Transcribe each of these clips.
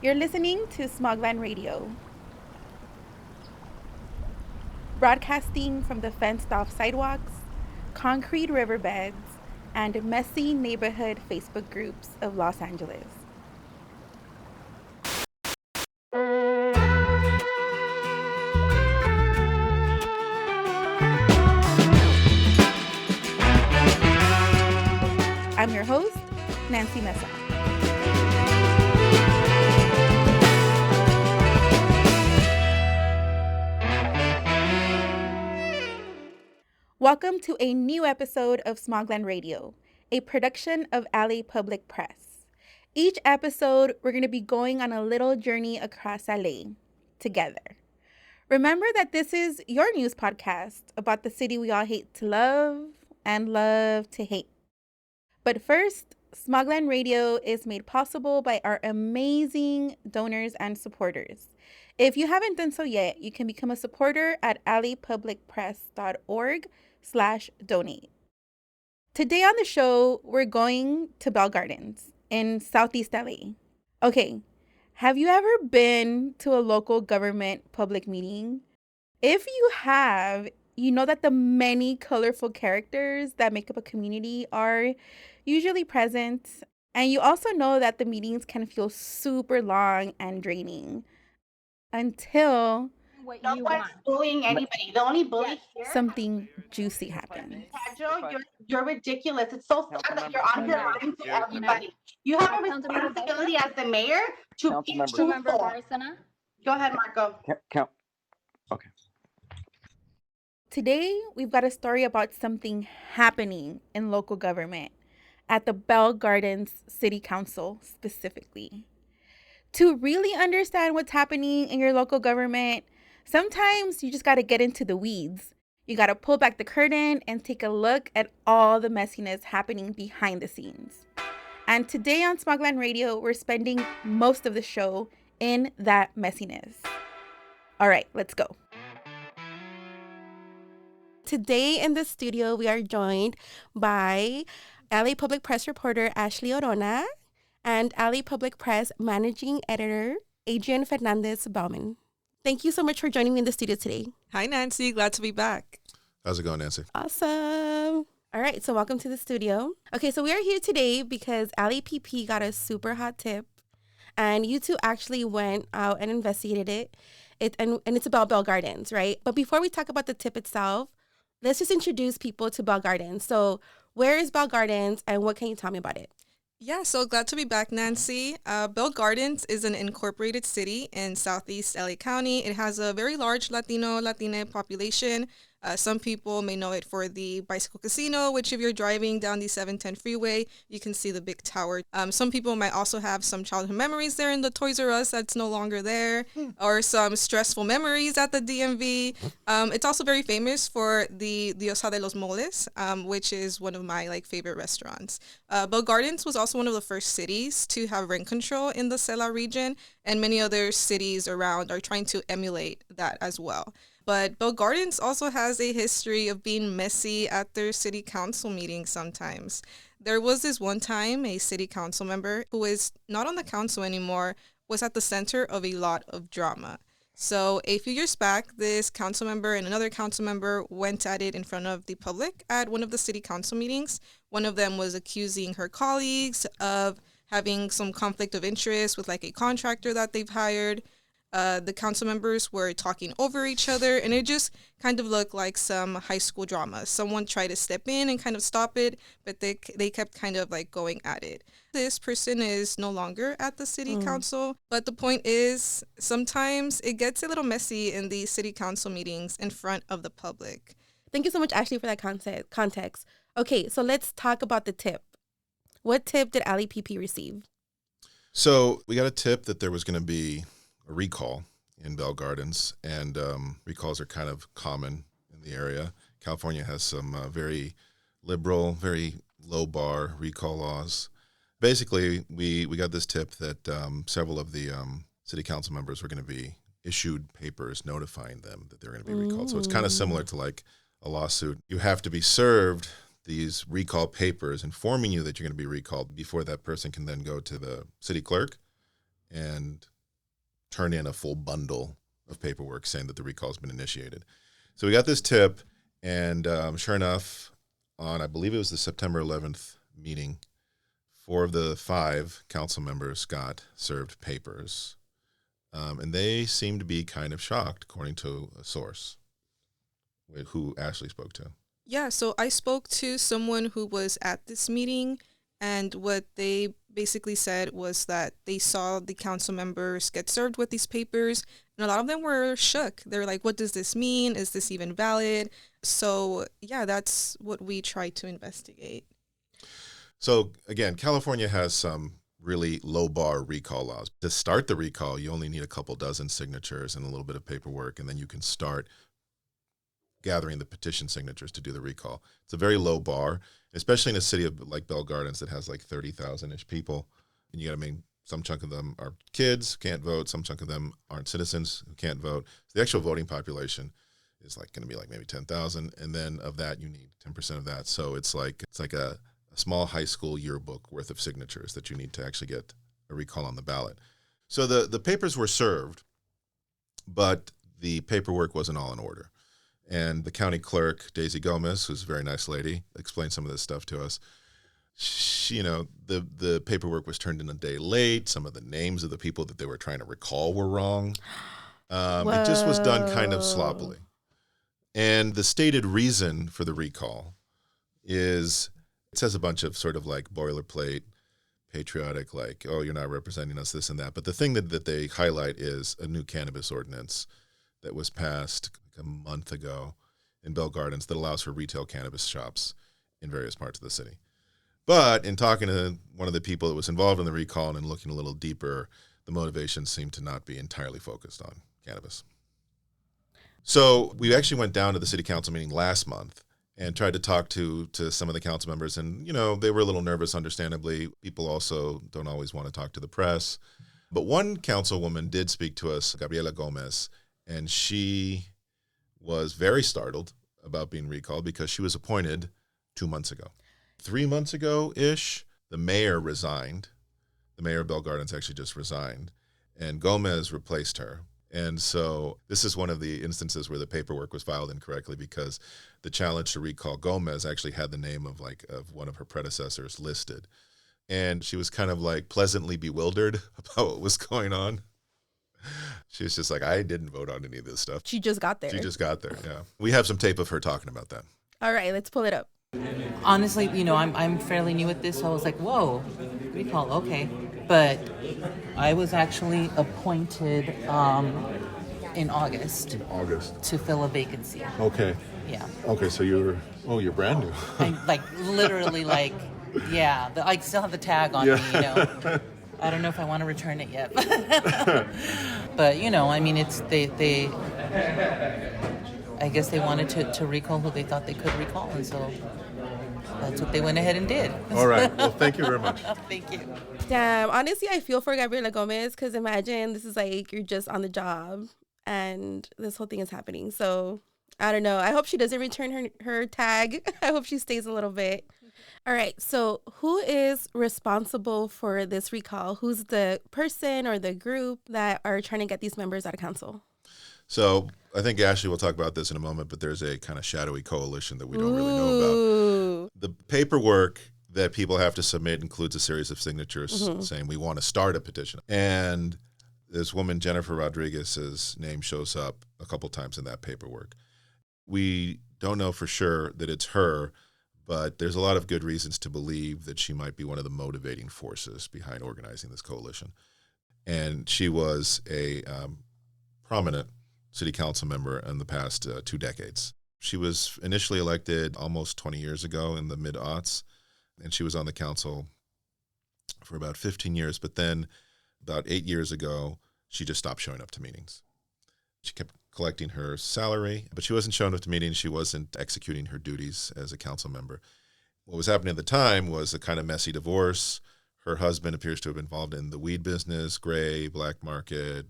You're listening to Smogland Radio, broadcasting from the fenced off sidewalks, concrete riverbeds, and messy neighborhood Facebook groups of Los Angeles. I'm your host, Nancy Mesa. Welcome to a new episode of Smogland Radio, a production of LA Public Press. Each episode, we're going to be going on a little journey across LA together. Remember that this is your news podcast about the city we all hate to love and love to hate. But first, Smogland Radio is made possible by our amazing donors and supporters. If you haven't done so yet, you can become a supporter at lapublicpress.org/donate. Today on the show, we're going to Bell Gardens in Southeast LA. Okay, have you ever been to a local government public meeting? If you have, you know that the many colorful characters that make up a community are usually present. And you also know that the meetings can feel super long and draining until what No you one's want. bullying anybody. The only bully here. something juicy happens. Pedro, you're ridiculous. It's so sad that you're on here lying to everybody. You have a responsibility as the mayor to be Councilmember truthful. Barzana? Go ahead, Marco. Count. Okay. Today, we've got a story about something happening in local government at the Bell Gardens City Council specifically. To really understand what's happening in your local government, sometimes you just got to get into the weeds. You got to pull back the curtain and take a look at all the messiness happening behind the scenes. And today on Smogland Radio, we're spending most of the show in that messiness. All right, let's go. Today in the studio, we are joined by LA Public Press reporter Ashley Orona and LA Public Press managing editor Adrian Baumann. Thank you so much for joining me in the studio today. Hi, Nancy. Glad to be back. How's it going, Nancy? Awesome. All right, so welcome to the studio. Okay, so we are here today because LAPP got a super hot tip, and you two actually went out and investigated it. And it's about Bell Gardens, right? But before we talk about the tip itself, let's just introduce people to Bell Gardens. So where is Bell Gardens, and what can you tell me about it? Yeah, so glad to be back, Nancy. Bell Gardens is an incorporated city in Southeast LA County. It has a very large Latina population. Some people may know it for the bicycle casino, which if you're driving down the 710 freeway, you can see the big tower. Some people might also have some childhood memories there in the Toys R Us that's no longer there, or some stressful memories at the DMV. It's also very famous for the Diosa de los Moles, which is one of my favorite restaurants. Bell Gardens was also one of the first cities to have rent control in the Cela region, and many other cities around are trying to emulate that as well. But Bell Gardens also has a history of being messy at their city council meetings sometimes. There was this one time a city council member who is not on the council anymore was at the center of a lot of drama. So a few years back, this council member and another council member went at it in front of the public at one of the city council meetings. One of them was accusing her colleagues of having some conflict of interest with a contractor that they've hired. The council members were talking over each other, and it just kind of looked like some high school drama. Someone tried to step in and kind of stop it, but they kept kind of going at it. This person is no longer at the city council, but the point is sometimes it gets a little messy in the city council meetings in front of the public. Thank you so much, Ashley, for that context. Okay, so let's talk about the tip. What tip did LAPP receive? So we got a tip that there was going to be a recall in Bell Gardens, and recalls are kind of common in the area. California has some very liberal, very low bar recall laws. Basically, we got this tip that several of the city council members were going to be issued papers notifying them that they're going to be recalled. So it's kind of similar to a lawsuit. You have to be served these recall papers informing you that you're going to be recalled before that person can then go to the city clerk and turn in a full bundle of paperwork saying that the recall has been initiated. So we got this tip, and sure enough, on I believe it was the September 11th meeting, 4 of the 5 council members got served papers, and they seemed to be kind of shocked, according to a source who Ashley spoke to. Yeah, so I spoke to someone who was at this meeting, and what they basically said was that they saw the council members get served with these papers, and a lot of them were shook. They're like, what does this mean? Is this even valid? So, yeah, that's what we tried to investigate. So, again, California has some really low bar recall laws. To start the recall, you only need a couple dozen signatures and a little bit of paperwork, and then you can start gathering the petition signatures to do the recall. It's a very low bar, especially in a city like Bell Gardens that has like 30,000-ish people. And you got to mean some chunk of them are kids, can't vote. Some chunk of them aren't citizens who can't vote. So the actual voting population is like going to be like maybe 10,000. And then of that, you need 10% of that. So it's like a small high school yearbook worth of signatures that you need to actually get a recall on the ballot. So the papers were served, but the paperwork wasn't all in order. And the county clerk, Daisy Gomez, who's a very nice lady, explained some of this stuff to us. She, the paperwork was turned in a day late. Some of the names of the people that they were trying to recall were wrong. It just was done kind of sloppily. And the stated reason for the recall is, it says a bunch of sort of like boilerplate, patriotic, like, oh, you're not representing us, this and that. But the thing that they highlight is a new cannabis ordinance that was passed a month ago in Bell Gardens that allows for retail cannabis shops in various parts of the city. But in talking to one of the people that was involved in the recall and looking a little deeper, the motivation seemed to not be entirely focused on cannabis. So we actually went down to the city council meeting last month and tried to talk to some of the council members. And, they were a little nervous, understandably. People also don't always want to talk to the press. But one councilwoman did speak to us, Gabriela Gomez, and she was very startled about being recalled because she was appointed 2 months ago. 3 months ago-ish, the mayor resigned. The mayor of Bell Gardens actually just resigned, and Gomez replaced her. And so this is one of the instances where the paperwork was filed incorrectly because the challenge to recall Gomez actually had the name of one of her predecessors listed. And she was kind of like pleasantly bewildered about what was going on. She was just like, I didn't vote on any of this stuff. She just got there. Yeah. We have some tape of her talking about that. All right, let's pull it up. Honestly, I'm fairly new at this, so I was like, whoa, recall, okay. But I was actually appointed in August. To fill a vacancy. Okay. Yeah. Okay, so you're brand new. I literally yeah, I still have the tag on me, I don't know if I want to return it yet. But, it's they I guess they wanted to recall who they thought they could recall, and so that's what they went ahead and did. All right. Well, thank you very much. Thank you. Damn, honestly, I feel for Gabriela Gomez because imagine this is like you're just on the job and this whole thing is happening. So I don't know. I hope she doesn't return her tag. I hope she stays a little bit. All right. So who is responsible for this recall? Who's the person or the group that are trying to get these members out of council? So I think Ashley will talk about this in a moment, but there's a kind of shadowy coalition that we don't really know about. The paperwork that people have to submit includes a series of signatures saying we want to start a petition. And this woman, Jennifer Rodriguez's name shows up a couple times in that paperwork. We don't know for sure that it's her, but there's a lot of good reasons to believe that she might be one of the motivating forces behind organizing this coalition. And she was a prominent city council member in the past 2 decades. She was initially elected almost 20 years ago in the mid-aughts, and she was on the council for about 15 years. But then about 8 years ago, she just stopped showing up to meetings. She kept collecting her salary, but she wasn't showing up to meetings. She wasn't executing her duties as a council member. What was happening at the time was a kind of messy divorce. Her husband appears to have been involved in the weed business, gray, black market,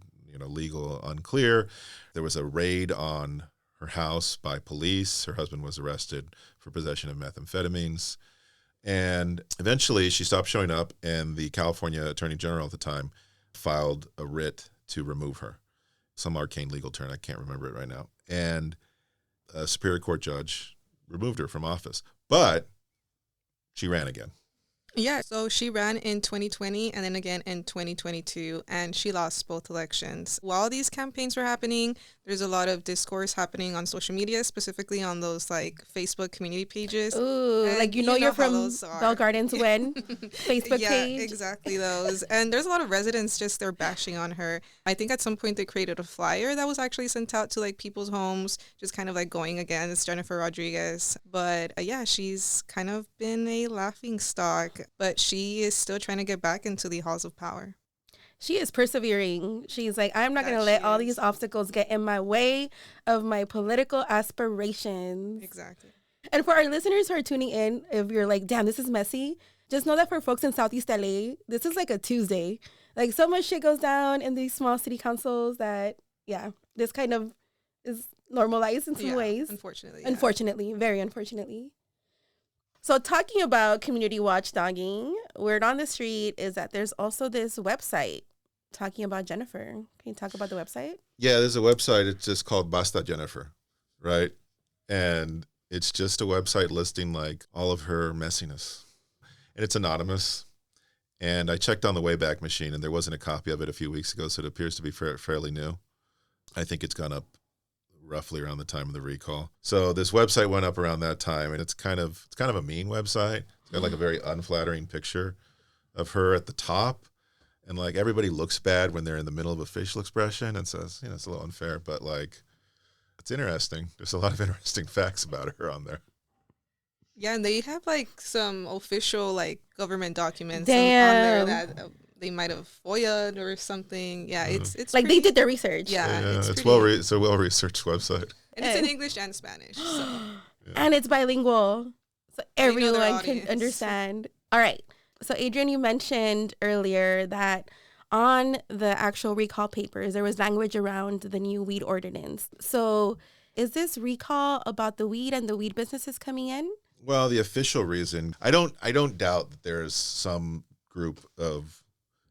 legal, unclear. There was a raid on her house by police. Her husband was arrested for possession of methamphetamines. And eventually she stopped showing up, and the California Attorney General at the time filed a writ to remove her. Some arcane legal term, I can't remember it right now. And a Superior Court judge removed her from office. But she ran again. Yeah, so she ran in 2020 and then again in 2022, and she lost both elections. While these campaigns were happening, there's a lot of discourse happening on social media, specifically on those like Facebook community pages. Ooh, And like you're how from those are. Bell Gardens when Facebook Yeah, page. exactly those. And there's a lot of residents just they're bashing on her. I think at some point they created a flyer that was actually sent out to like people's homes, just kind of like going against Jennifer Rodriguez. But yeah, she's kind of been a laughing stock, but she is still trying to get back into the halls of power. She is persevering. She's like, I'm not That going to let she all is. these obstacles get in my way of my political aspirations. Exactly. And for our listeners who are tuning in, if you're like, damn, this is messy, just know that for folks in Southeast LA, this is like a Tuesday. Like so much shit goes down in these small city councils that, yeah, this kind of is normalized in some ways. Unfortunately. Yeah. Unfortunately, very unfortunately. So talking about community watchdogging, word on the street is that there's also this website talking about Jennifer. Can you talk about the website? Yeah, there's a website. It's just called Basta Jennifer, right? And it's just a website listing like all of her messiness. And it's anonymous. And I checked on the Wayback Machine, and there wasn't a copy of it a few weeks ago, so it appears to be fairly new. I think it's gone up roughly around the time of the recall. So this website went up around that time, and it's kind of a mean website. It's got like a very unflattering picture of her at the top, and like everybody looks bad when they're in the middle of a facial expression, and says, it's a little unfair, but like it's interesting. There's a lot of interesting facts about her on there. Yeah, and they have like some official like government documents on Damn. there that they might have FOIA'd or something. Yeah, it's Like pretty, they did their research. Yeah, It's pretty- it's a well-researched website. and it's in English and Spanish. So And it's bilingual. So They know their everyone can audience. understand. All right. So Adrian, you mentioned earlier that on the actual recall papers, there was language around the new weed ordinance. So is this recall about the weed and the weed businesses coming in? Well, the official reason, I don't doubt that there's some group of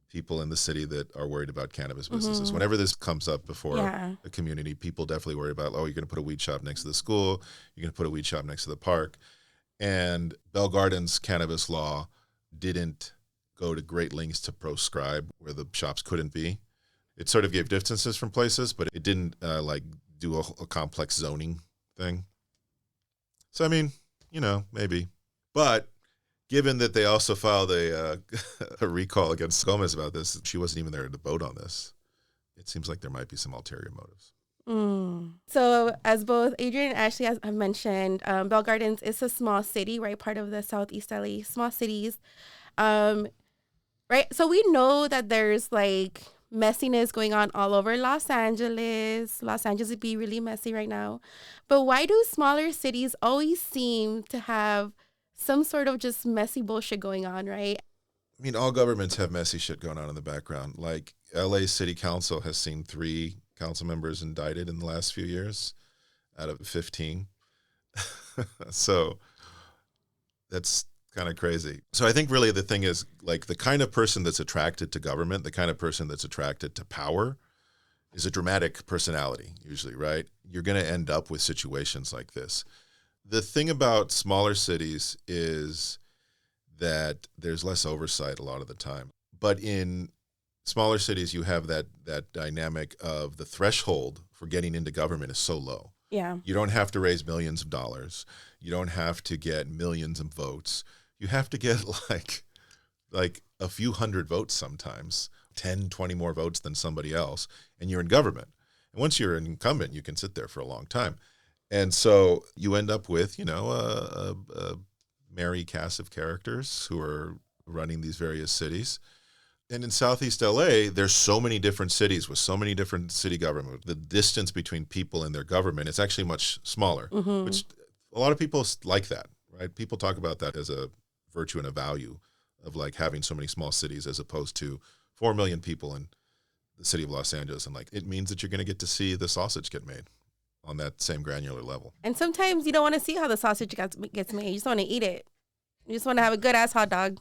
people in the city that are worried about cannabis businesses. Whenever this comes up before a community, people definitely worry about, you're going to put a weed shop next to the school, you're going to put a weed shop next to the park. And Bell Gardens cannabis law didn't go to great lengths to proscribe where the shops couldn't be. It sort of gave distances from places, but it didn't do a complex zoning thing. So, I mean, maybe. But given that they also filed a recall against Gomez about this, she wasn't even there to vote on this. It seems like there might be some ulterior motives. So as both Adrian and Ashley have mentioned, Bell Gardens is a small city, right? Part of the Southeast LA small cities. Right? So we know that there's like messiness going on all over Los Angeles. Los Angeles would be really messy right now. But why do smaller cities always seem to have some sort of just messy bullshit going on, right? I mean, all governments have messy shit going on in the background. Like LA City Council has seen 3 council members indicted in the last few years out of 15. So that's kind of crazy. So I think really the thing is like the kind of person that's attracted to government, the kind of person that's attracted to power is a dramatic personality usually, right? You're going to end up with situations like this. The thing about smaller cities is that there's less oversight a lot of the time. But in smaller cities, you have that dynamic of the threshold for getting into government is so low. Yeah. You don't have to raise millions of dollars. You don't have to get millions of votes. You have to get like a few hundred votes sometimes, 10, 20 more votes than somebody else, and you're in government. And once you're an incumbent, you can sit there for a long time. And so you end up with, a merry cast of characters who are running these various cities. And in Southeast LA, there's so many different cities with so many different city government. The distance between people and their government is actually much smaller, which a lot of people like that, right? People talk about that as a virtue and a value of like having so many small cities as opposed to 4 million people in the city of Los Angeles. And like, it means that you're going to get to see the sausage get made on that same granular level. And sometimes you don't want to see how the sausage gets made. You just want to eat it. You just want to have a good ass hot dog.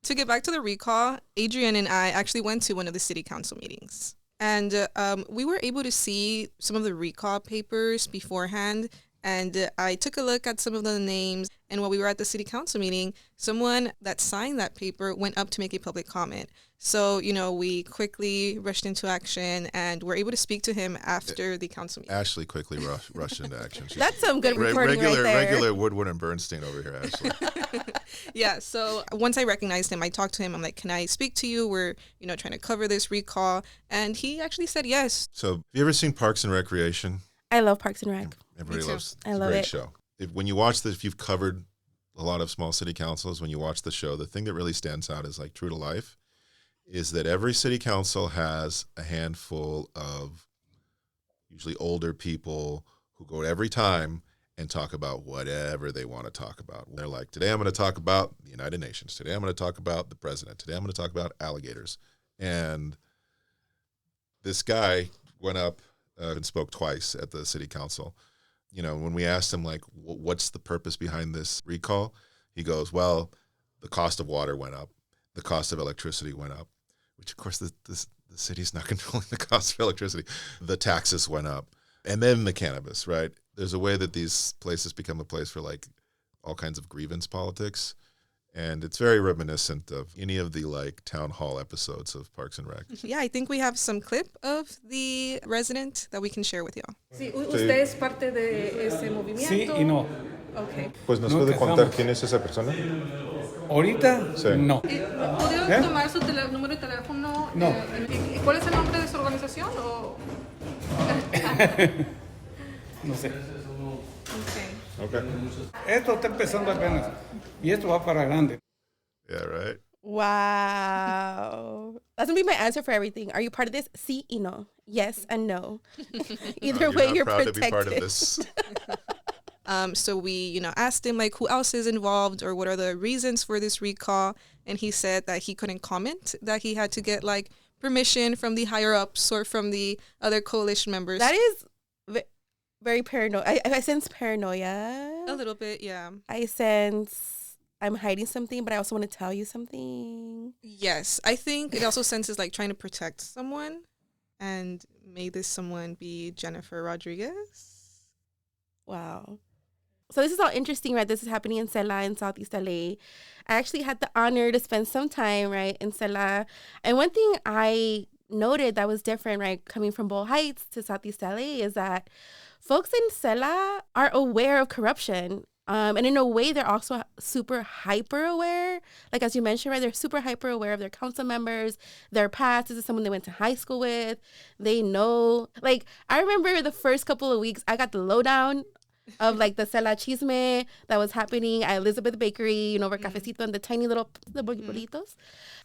to get back to the recall, Adrian and I actually went to one of the city council meetings. And we were able to see some of the recall papers beforehand. And I took a look at some of the names. And while we were at the city council meeting, someone that signed that paper went up to make a public comment. So, we quickly rushed into action and were able to speak to him after the council meeting. Ashley quickly rushed into action. She's That's some good reporting right there. Regular Woodward and Bernstein over here, Ashley. Yeah, so once I recognized him, I talked to him. I'm like, can I speak to you? We're, trying to cover this recall. And he actually said yes. So, have you ever seen Parks and Recreation? I love Parks and Rec. Everybody too. loves I it's a love great it. show. When you watch this, if you've covered a lot of small city councils, when you watch the show, the thing that really stands out is like true to life, is that every city council has a handful of usually older people who go every time and talk about whatever they want to talk about. They're like, today I'm going to talk about the United Nations. Today I'm going to talk about the president. Today I'm going to talk about alligators. And this guy went up and spoke twice at the city council. When we asked him, like, what's the purpose behind this recall? He goes, well, the cost of water went up. The cost of electricity went up, which, of course, the city's not controlling the cost of electricity. The taxes went up. And then the cannabis, right? There's a way that these places become a place for, like, all kinds of grievance politics. And it's very reminiscent of any of the, like, town hall episodes of Parks and Rec. Yeah, I think we have some clip of the resident that we can share with y'all. Sí, ¿usted es parte de ese movimiento? Sí y no. Okay. Pues nos No puede contar casamos. quién es esa persona. Ahorita, Sí. no. ¿Puedo tomar su número de teléfono? No. ¿Y cuál es el nombre de su organización? No sé. Okay. Okay. Esto está empezando apenas. Y esto va para grande. Yeah, right. Wow. That's going to be my answer for everything. Are you part of this? Sí y no. Yes and no. Either No, way, not you're proud protected. to be part of this. So we, asked him, like, who else is involved or what are the reasons for this recall? And he said that he couldn't comment, that he had to get, like, permission from the higher-ups or from the other coalition members. That is very paranoid. I sense paranoia. A little bit, yeah. I sense I'm hiding something, but I also want to tell you something. Yes, I think it also senses, like, trying to protect someone. And may this someone be Jennifer Rodriguez? Wow. So this is all interesting, right? This is happening in Sela in Southeast LA. I actually had the honor to spend some time, right, in Sela. And one thing I noted that was different, right, coming from Boyle Heights to Southeast LA is that folks in Sela are aware of corruption. And in a way, they're also super hyper aware. Like, as you mentioned, right, they're super hyper aware of their council members, their past. This is someone they went to high school with. They know. Like, I remember the first couple of weeks, I got the lowdown of, like, the Sela chisme that was happening at Elizabeth Bakery, over Cafecito and the tiny little the bolitos.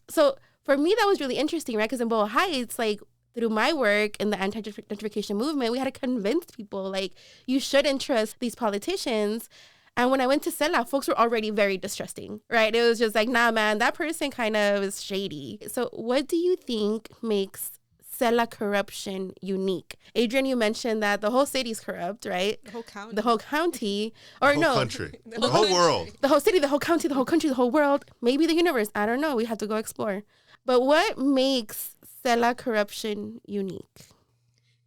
So for me, that was really interesting, right? Because in Boyle Heights, like, through my work in the anti-gentrification movement, we had to convince people, like, you shouldn't trust these politicians. And when I went to Sela, folks were already very distrusting, right? It was just like, nah, man, that person kind of is shady. So what do you think makes Sela corruption unique? Adrian, you mentioned that the whole city's corrupt, right? The whole county. The whole county. Or The whole no. country. The whole world. The whole city, the whole county, the whole country, the whole world. Maybe the universe. I don't know. We have to go explore. But what makes Sela corruption unique?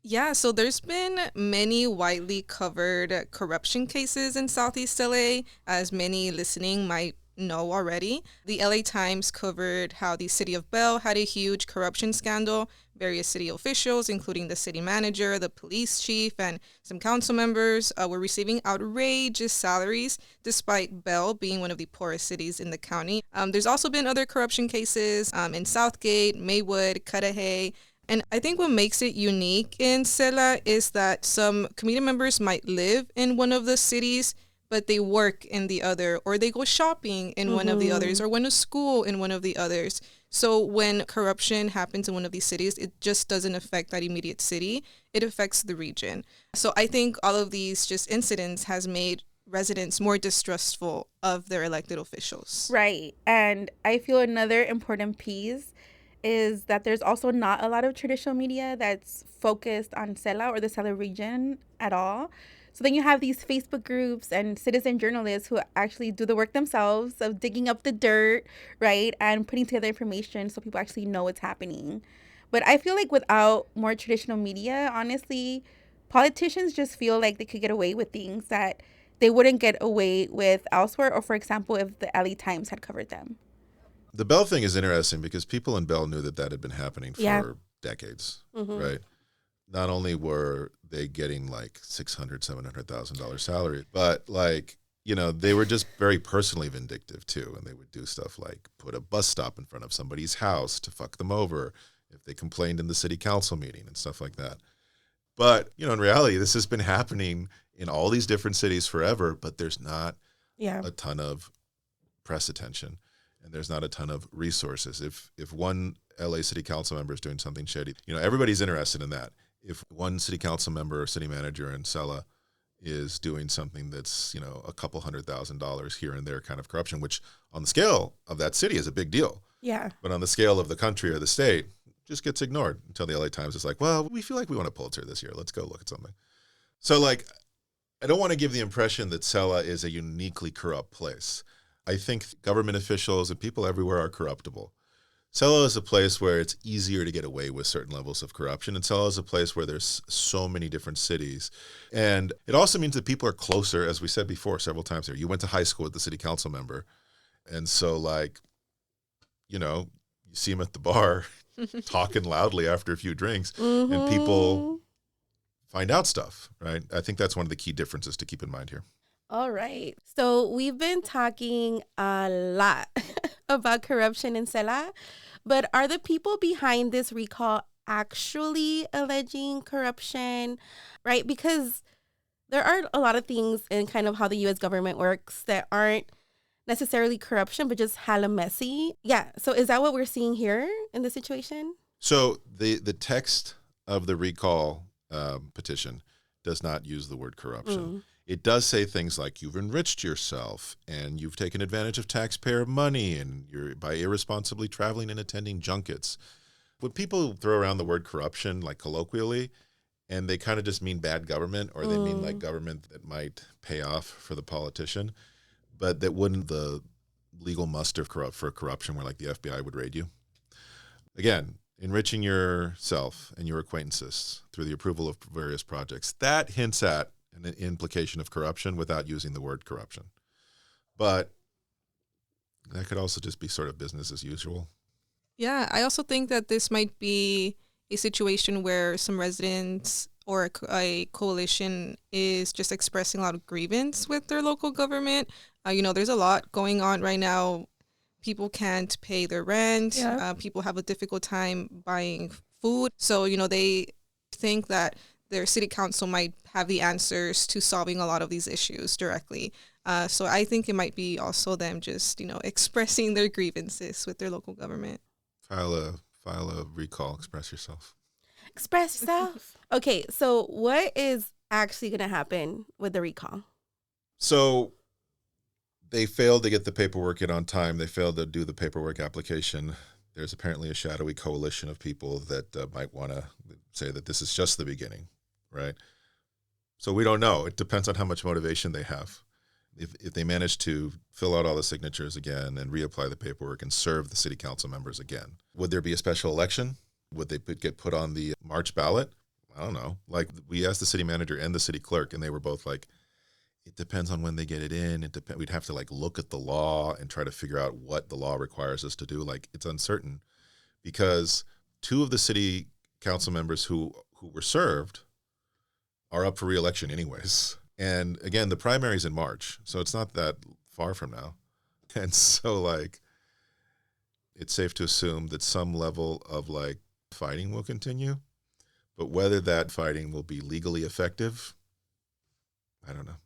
Yeah, so there's been many widely covered corruption cases in Southeast LA, as many listening might know already. The LA Times covered how the city of Bell had a huge corruption scandal. Various city officials, including the city manager, the police chief, and some council members, were receiving outrageous salaries, despite Bell being one of the poorest cities in the county. There's also been other corruption cases in Southgate, Maywood, Cudahy. And I think what makes it unique in Sela is that some community members might live in one of the cities, but they work in the other, or they go shopping in one of the others, or went to school in one of the others. So when corruption happens in one of these cities, it just doesn't affect that immediate city. It affects the region. So I think all of these just incidents has made residents more distrustful of their elected officials. Right. And I feel another important piece is that there's also not a lot of traditional media that's focused on Sela or the Sela region at all. So then you have these Facebook groups and citizen journalists who actually do the work themselves of digging up the dirt, right, and putting together information so people actually know what's happening. But I feel like without more traditional media, honestly, politicians just feel like they could get away with things that they wouldn't get away with elsewhere, or for example, if the LA Times had covered them. The Bell thing is interesting because people in Bell knew that had been happening for Yeah. decades, Mhm. right? Not only were they getting like $600,000-$700,000 salary, but like, they were just very personally vindictive too. And they would do stuff like put a bus stop in front of somebody's house to fuck them over if they complained in the city council meeting and stuff like that. But, in reality, this has been happening in all these different cities forever, but there's not Yeah. a ton of press attention and there's not a ton of resources. If one LA city council member is doing something shady, everybody's interested in that. If one city council member or city manager in Sela is doing something that's, a couple $100,000 here and there kind of corruption, which on the scale of that city is a big deal. Yeah. But on the scale of the country or the state, just gets ignored until the LA Times is like, well, we feel like we want a Pulitzer this year. Let's go look at something. So like, I don't want to give the impression that Sela is a uniquely corrupt place. I think government officials and people everywhere are corruptible. Sela is a place where it's easier to get away with certain levels of corruption. And Sela is a place where there's so many different cities. And it also means that people are closer, as we said before several times here. You went to high school with the city council member. And so like, you see him at the bar talking loudly after a few drinks and people find out stuff, right? I think that's one of the key differences to keep in mind here. All right. So we've been talking a lot about corruption in Sela, but are the people behind this recall actually alleging corruption, right? Because there are a lot of things in kind of how the U.S. government works that aren't necessarily corruption, but just hella messy. Yeah. So is that what we're seeing here in this situation? So the text of the recall petition does not use the word corruption. It does say things like you've enriched yourself and you've taken advantage of taxpayer money and you're by irresponsibly traveling and attending junkets. When people throw around the word corruption, like colloquially, and they kind of just mean bad government or they mean like government that might pay off for the politician, but that wouldn't the legal muster for corruption where like the FBI would raid you. Again, enriching yourself and your acquaintances through the approval of various projects, that hints at an implication of corruption without using the word corruption. But that could also just be sort of business as usual. Yeah, I also think that this might be a situation where some residents or a coalition is just expressing a lot of grievance with their local government. There's a lot going on right now. People can't pay their rent. Yeah. People have a difficult time buying food. So, they think that their city council might have the answers to solving a lot of these issues directly. So I think it might be also them just, expressing their grievances with their local government. File a recall, express yourself. Express yourself. Okay, so what is actually going to happen with the recall? So they failed to get the paperwork in on time. They failed to do the paperwork application. There's apparently a shadowy coalition of people that might want to say that this is just the beginning, right? So we don't know. It depends on how much motivation they have. If they manage to fill out all the signatures again and reapply the paperwork and serve the city council members again, would there be a special election? Would they get put on the March ballot? I don't know. Like we asked the city manager and the city clerk, and they were both like, it depends on when they get it in. We'd have to like look at the law and try to figure out what the law requires us to do. Like it's uncertain because two of the city council members who were served are up for re-election anyways. And again, the primary's in March, so it's not that far from now. And so like, it's safe to assume that some level of like fighting will continue, but whether that fighting will be legally effective, I don't know.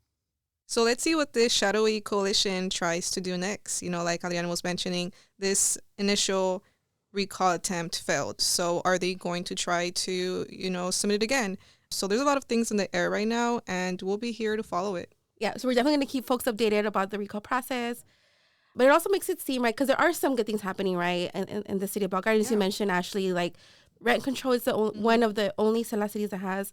So let's see what this shadowy coalition tries to do next. Like Adriana was mentioning, this initial recall attempt failed. So are they going to try to, submit it again? So there's a lot of things in the air right now, and we'll be here to follow it. Yeah, so we're definitely going to keep folks updated about the recall process. But it also makes it seem, right, because there are some good things happening, right, in the city of Bell Gardens. You mentioned, Ashley, like rent control is one of the only Sela cities that has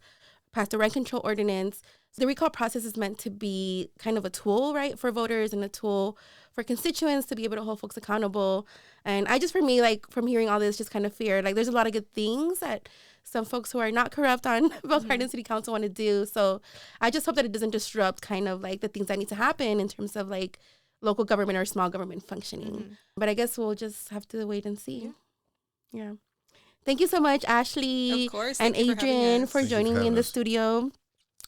passed a rent control ordinance. The recall process is meant to be kind of a tool, right, for voters and a tool for constituents to be able to hold folks accountable. And I just, for me, like, from hearing all this, just kind of feared, like, there's a lot of good things that some folks who are not corrupt on Bell Gardens City Council want to do. So I just hope that it doesn't disrupt kind of like the things that need to happen in terms of like local government or small government functioning. But I guess we'll just have to wait and see. Yeah. Thank you so much, Ashley Of course. and Thank you for having Adrian, us. for Thank you joining for me in having the us. studio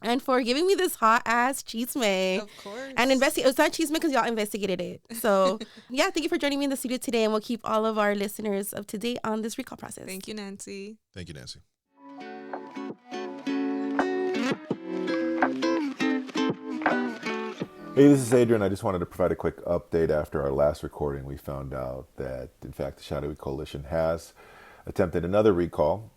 and for giving me this hot ass chisme. Of course. And it's not chisme because y'all investigated it. So yeah, thank you for joining me in the studio today, and we'll keep all of our listeners up to date on this recall process. Thank you, Nancy. Thank you, Nancy. Hey, this is Adrian. I just wanted to provide a quick update. After our last recording, we found out that, in fact, the Shadowy Coalition has attempted another recall,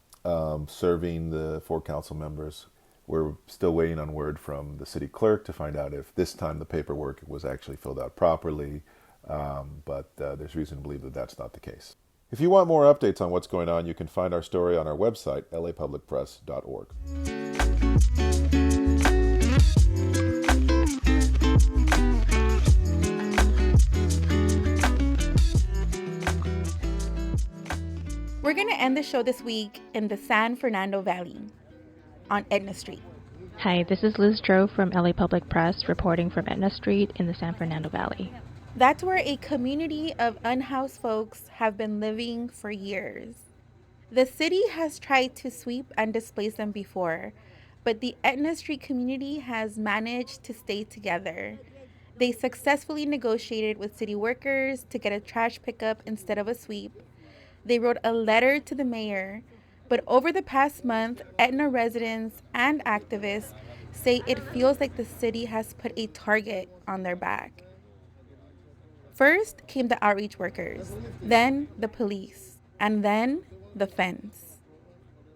serving the 4 council members. We're still waiting on word from the city clerk to find out if this time the paperwork was actually filled out properly, but there's reason to believe that that's not the case. If you want more updates on what's going on, you can find our story on our website, lapublicpress.org. We're going to end the show this week in the San Fernando Valley on Aetna Street. Hi, this is Liz Dro from LA Public Press reporting from Aetna Street in the San Fernando Valley. That's where a community of unhoused folks have been living for years. The city has tried to sweep and displace them before, but the Aetna Street community has managed to stay together. They successfully negotiated with city workers to get a trash pickup instead of a sweep. They wrote a letter to the mayor, but over the past month, Aetna residents and activists say it feels like the city has put a target on their back. First came the outreach workers, then the police, and then the fence.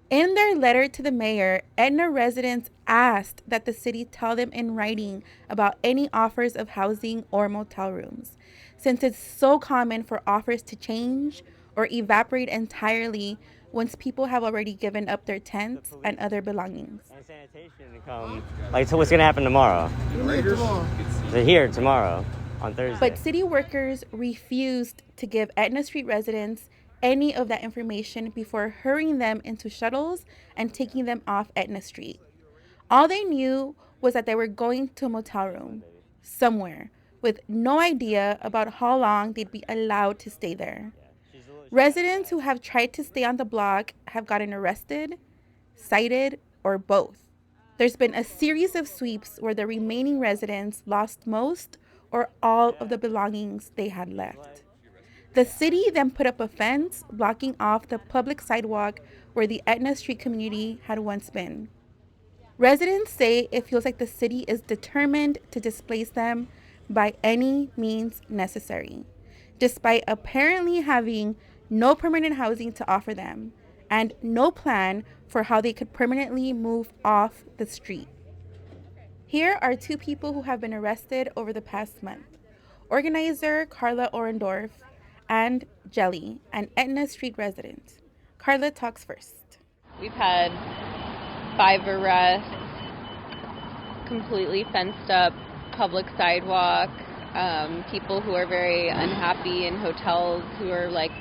In their letter to the mayor, Aetna residents asked that the city tell them in writing about any offers of housing or motel rooms, since it's so common for offers to change or evaporate entirely once people have already given up their tents and other belongings. And sanitation to come. Like, so what's going to happen tomorrow? They're here tomorrow on Thursday. But city workers refused to give Aetna Street residents any of that information before hurrying them into shuttles and taking them off Aetna Street. All they knew was that they were going to a motel room somewhere with no idea about how long they'd be allowed to stay there. Residents who have tried to stay on the block have gotten arrested, cited, or both. There's been a series of sweeps where the remaining residents lost most or all of the belongings they had left. The city then put up a fence blocking off the public sidewalk where the Aetna Street community had once been. Residents say it feels like the city is determined to displace them by any means necessary, despite apparently having no permanent housing to offer them and no plan for how they could permanently move off the street. Here are 2 people who have been arrested over the past month: organizer Carla Orendorf and Jelly, an Aetna Street resident. Carla talks first. We've had 5 arrests, completely fenced up public sidewalk, people who are very unhappy in hotels, who are like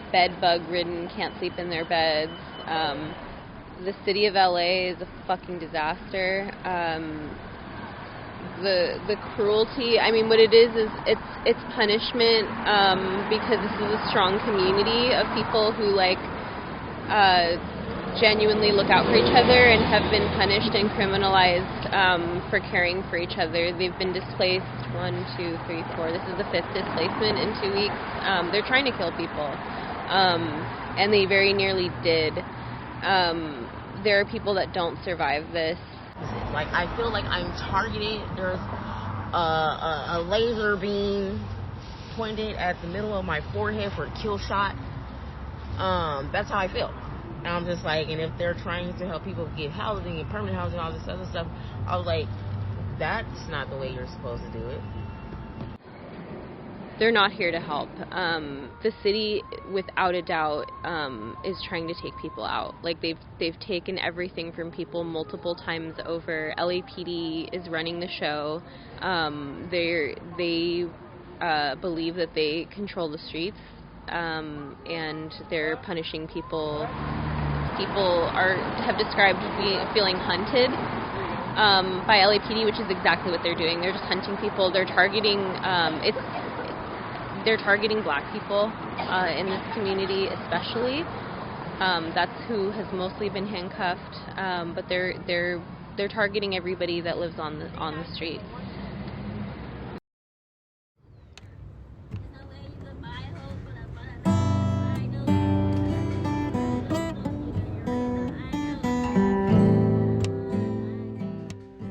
bed bug ridden, can't sleep in their beds. The city of LA is a fucking disaster. The cruelty, I mean, what it is it's punishment, because this is a strong community of people who like genuinely look out for each other and have been punished and criminalized for caring for each other. They've been displaced 1, 2, 3, 4. This is the 5th displacement in 2 weeks. They're trying to kill people, and they very nearly did. There are people that don't survive this. Like, I feel like I'm targeted. There's a laser beam pointed at the middle of my forehead for a kill shot. That's how I feel. And I'm just like, and if they're trying to help people get housing and permanent housing and all this other stuff, I was like, that's not the way you're supposed to do it. they're not here to help. The city, without a doubt, is trying to take people out. Like they've taken everything from people multiple times over. LAPD is running the show. They believe that they control the streets, and they're punishing people. People have described feeling hunted by LAPD, which is exactly what they're doing. They're just hunting people. They're targeting they're targeting Black people in this community, especially. That's who has mostly been handcuffed, but they're targeting everybody that lives on the street.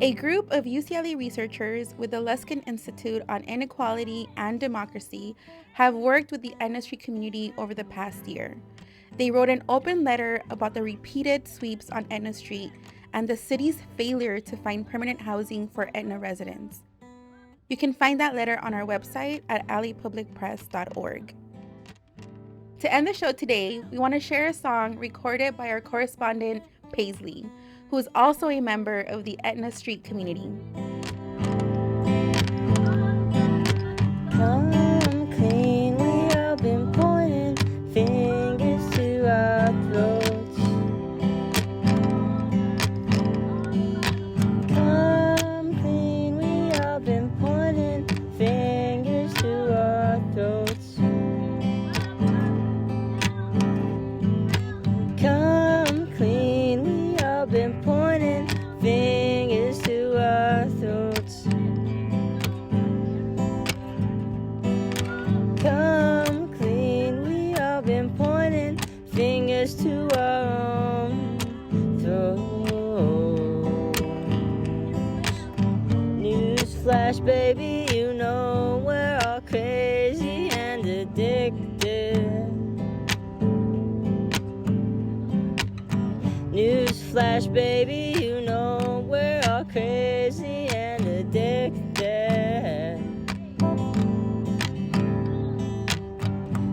A group of UCLA researchers with the Luskin Institute on Inequality and Democracy have worked with the Aetna Street community over the past year. They wrote an open letter about the repeated sweeps on Aetna Street and the city's failure to find permanent housing for Aetna residents. You can find that letter on our website at lapublicpress.org. To end the show today, we want to share a song recorded by our correspondent, Paisley, who is also a member of the Aetna Street community. Come clean, we have been pointing fingers to our throats. Come clean, we have been pointing fingers to our throats. Come clean, we have been pointing fingers to our throats. Come clean, we have been pointing fingers to our own throats. Newsflash, baby, you know we're all crazy and addicted. Newsflash, baby, you know we're all crazy and addicted.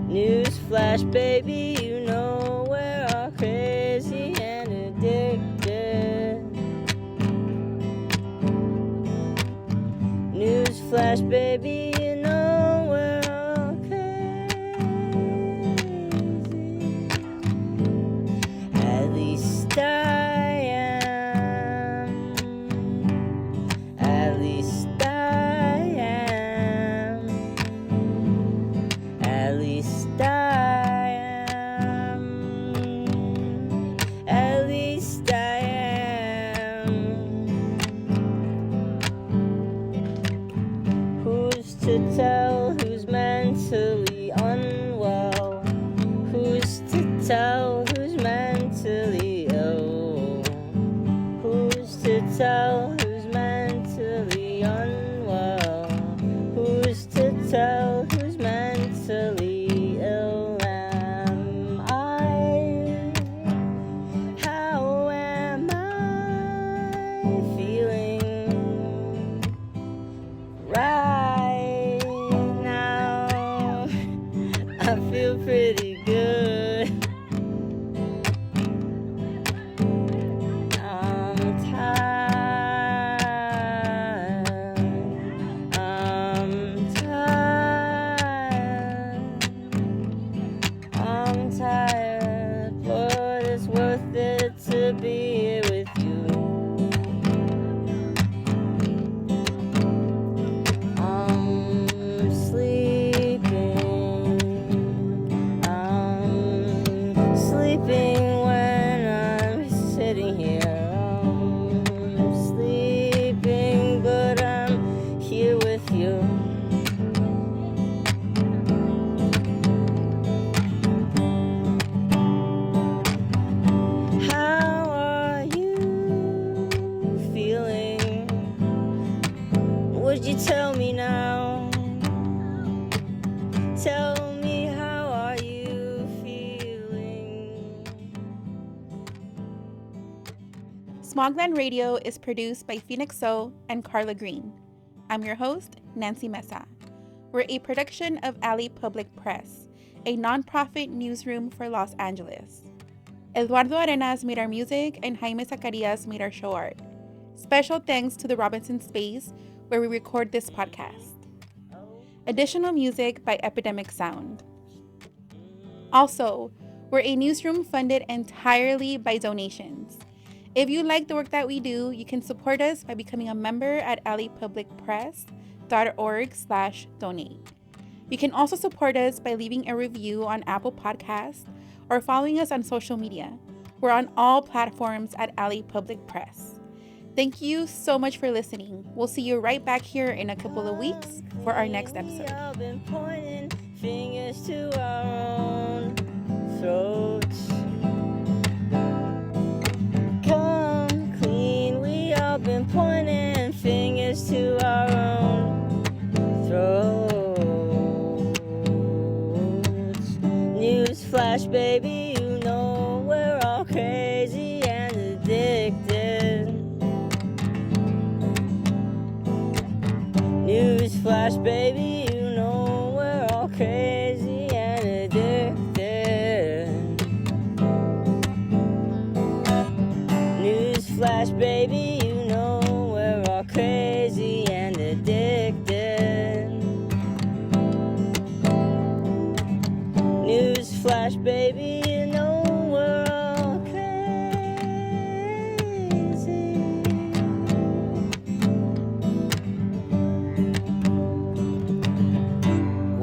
Newsflash, baby, you know we're all crazy and addicted. Newsflash, baby, you know we're all crazy. At least I am. At least I am. At least I am. At least I am. Who's to tell who's mentally unwell? Who's to tell who's mentally ill? Who's to tell who's mentally unwell? Who's to tell who's mentally ill? Am I? How am I feeling right now? I feel pretty good. I'm tired. I'm tired. I'm tired, but it's worth it to be here with you. I'm sleeping. I'm sleeping when I'm sitting here. I'm sleeping, but I'm here with you. How are you feeling? Would you tell me now? Tell me, how are you feeling? Smogland Radio is produced by Phoenix So and Carla Green. I'm your host, Nancy Mesa. We're a production of Alley Public Press, a nonprofit newsroom for Los Angeles. Eduardo Arenas made our music and Jaime Zacarias made our show art. Special thanks to the Robinson Space, where we record this podcast. Additional music by Epidemic Sound. Also, we're a newsroom funded entirely by donations. If you like the work that we do, you can support us by becoming a member at alleypublicpress.org/donate. You can also support us by leaving a review on Apple Podcasts or following us on social media. We're on all platforms at Alley Public Press. Thank you so much for listening. We'll see you right back here in a couple of weeks for our next episode. I've been pointing fingers to our own throats. Come clean, we all been pointing fingers to our own throats. Newsflash, baby, you know we're all crazy and addicted. Newsflash, baby, you know we're all crazy and addicted. Newsflash, baby, you know we're all crazy and addicted. Newsflash, baby, you know we're all crazy.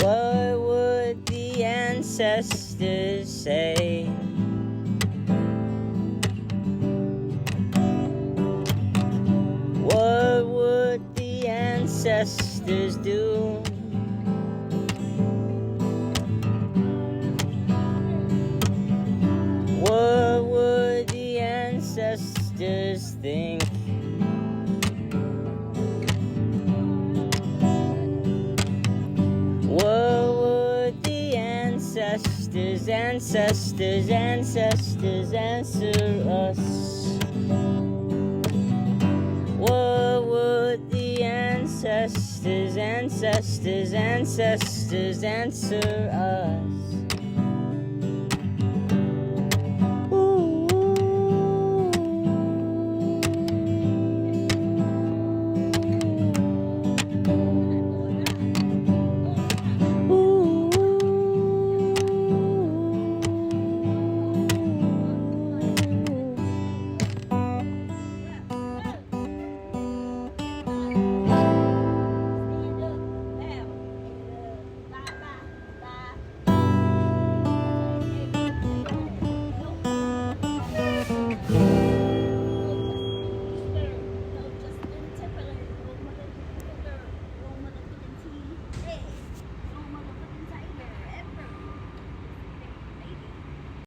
What would the ancestors say? What would the ancestors do? What would the ancestors think? What would the ancestors answer us? What would the ancestors answer us?